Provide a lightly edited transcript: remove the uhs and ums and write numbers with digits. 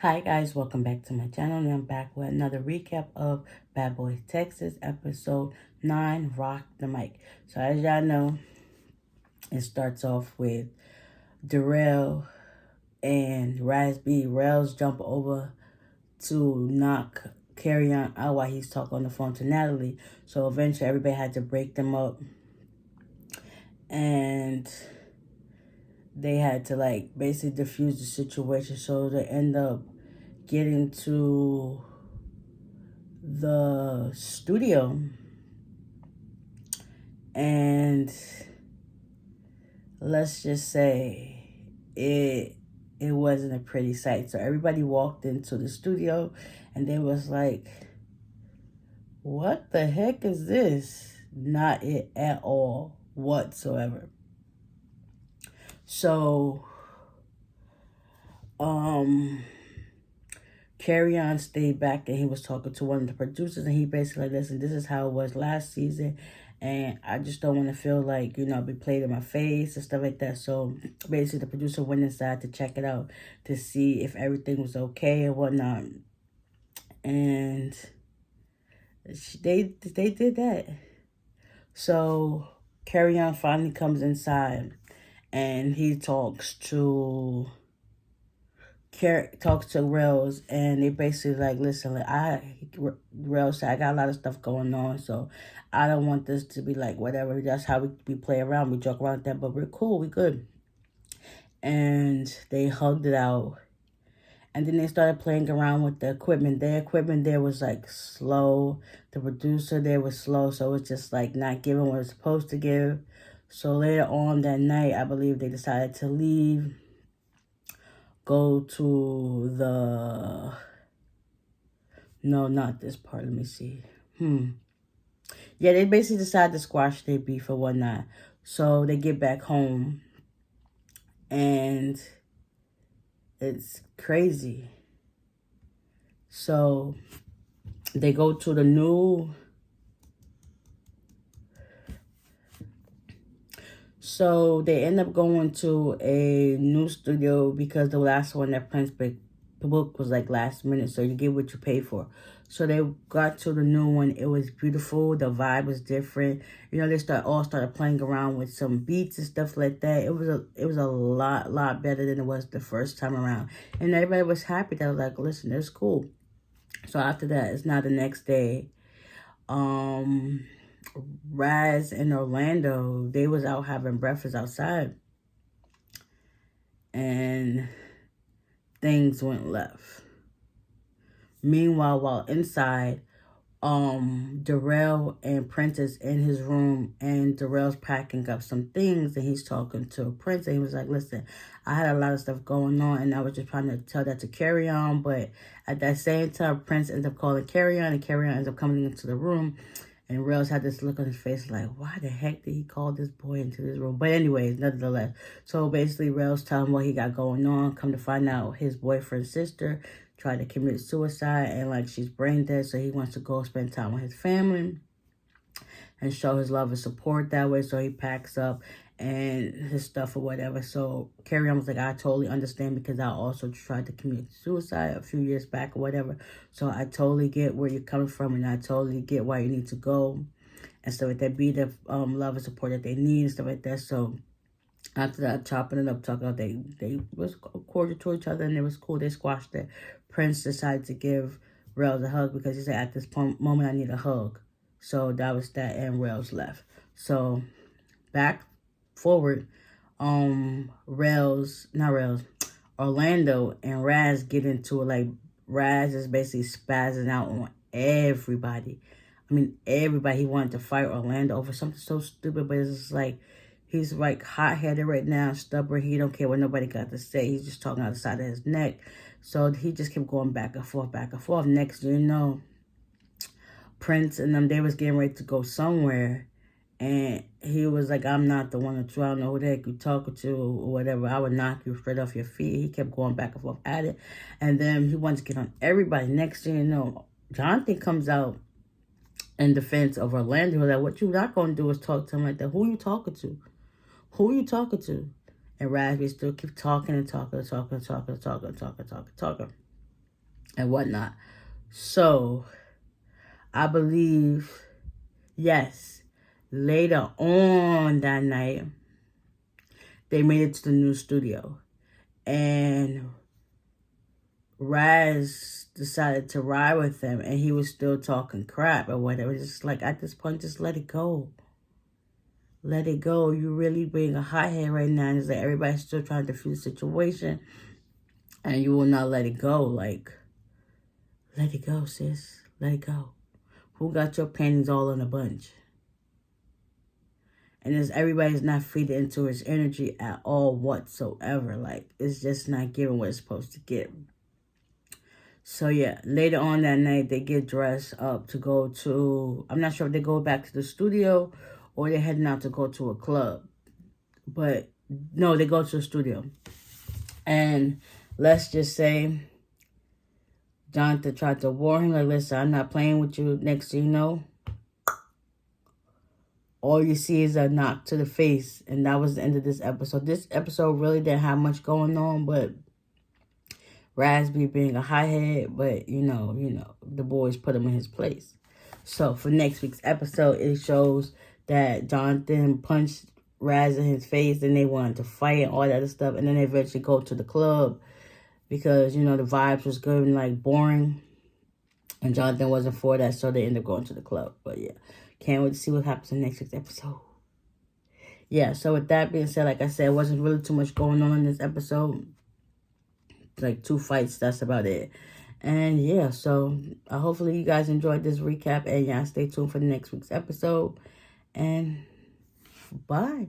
Hi guys, welcome back to my channel, and I'm back with another recap of Bad Boys Texas episode 9, Rock the Mic. So as y'all know, it starts off with Darrell and Razby. Rails jump over to knock Carry-On out while he's talking on the phone to Natalie. So eventually everybody had to break them up, and they had to basically diffuse the situation. So they end up getting to the studio, and let's just say it wasn't a pretty sight. So everybody walked into the studio and they was like, what the heck is this? Not it at all whatsoever. So Carry-On stayed back and he was talking to one of the producers, and he basically like, listen, this is how it was last season, and I just don't want to feel like, be played in my face and stuff like that. So basically the producer went inside to check it out to see if everything was okay and whatnot. And they did that. So Carry-On finally comes inside and he talks to Rails, and they basically like, listen, Rails said, I got a lot of stuff going on, so I don't want this to be like whatever. That's how we play around, we joke around that, but we're cool, we good. And they hugged it out, and then they started playing around with the equipment. The equipment there was like slow. The producer there was slow, so it was just like not giving what it's supposed to give. So later on that night, I believe they decided to leave, go to the, no, not this part, let me see. Yeah, they basically decided to squash their beef or whatnot. So they get back home, and it's crazy. So they go to the new, so they end up going to a new studio because the last one that Prince book was like last minute, so you get what you pay for. So they got to the new one. It was beautiful. The vibe was different. They started playing around with some beats and stuff like that. It was a lot better than it was the first time around, and everybody was happy. They were like, listen, it's cool. So after that, it's now the next day. Raz and Orlando, they was out having breakfast outside, and things went left. Meanwhile, while inside, Darrell and Prince is in his room, and Darrell's packing up some things, and he's talking to Prince, and he was like, listen, I had a lot of stuff going on, and I was just trying to tell that to Carry-On, but at that same time, Prince ends up calling Carry-On, and Carry-On ends up coming into the room, and Rails had this look on his face like, why the heck did he call this boy into this room? But anyways, nonetheless, so basically Rails tell him what he got going on. Come to find out, his boyfriend's sister tried to commit suicide, and she's brain dead, so he wants to go spend time with his family and show his love and support that way. So he packs up and his stuff or whatever. So Carry-On was like, I totally understand, because I also tried to commit suicide a few years back or whatever. So I totally get where you're coming from, and I totally get why you need to go and stuff like that. Be the love and support that they need and stuff like that. So after that, chopping it up, talking about, they was cordial to each other, and it was cool. They squashed it. Prince decided to give Rails a hug because he said, at this moment, I need a hug. So that was that, and Rails left. So back forward, Orlando and Raz get into it. Like, Raz is basically spazzing out on everybody. I mean, everybody. He wanted to fight Orlando over something so stupid, but it's just like, he's like hot-headed right now, stubborn. He don't care what nobody got to say. He's just talking out the side of his neck. So he just kept going back and forth, back and forth. Next, Prince and them, they was getting ready to go somewhere, and he was like, I'm not the one to, I don't know who the heck you talking to or whatever. I would knock you straight off your feet. He kept going back and forth at it. And then he wanted to get on everybody. Next thing you know, Jonathan comes out in defense of Orlando. Like, what you not going to do is talk to him like that. Who you talking to? Who you talking to? And Razby still keep talking and talking and talking and talking and talking and talking and talking and talking. and whatnot. So, I believe, yes, later on that night, they made it to the new studio. And Raz decided to ride with them, and he was still talking crap or whatever. Just like, at this point, just let it go. Let it go. You really being a hothead right now. And it's like everybody's still trying to defuse the situation, and you will not let it go. Like, let it go, sis. Let it go. Who got your panties all in a bunch? And it's everybody's not feeding into his energy at all whatsoever. Like, it's just not giving what it's supposed to give. So, yeah, later on that night, they get dressed up to go to, I'm not sure if they go back to the studio or they're heading out to go to a club. But, no, they go to the studio. And let's just say Jonathan tried to warn him, like, listen, I'm not playing with you. Next thing you know, all you see is a knock to the face. And that was the end of this episode. This episode really didn't have much going on, but Raspy being a hothead, but you know, the boys put him in his place. So for next week's episode, it shows that Jonathan punched Raz in his face and they wanted to fight and all that other stuff. And then they eventually go to the club because, the vibes was good and like boring. And Jonathan wasn't for that, so they ended up going to the club. But yeah, can't wait to see what happens in next week's episode. Yeah, so with that being said, like I said, wasn't really too much going on in this episode. Like 2 fights, that's about it. And yeah, so hopefully you guys enjoyed this recap. And yeah, stay tuned for the next week's episode. And bye.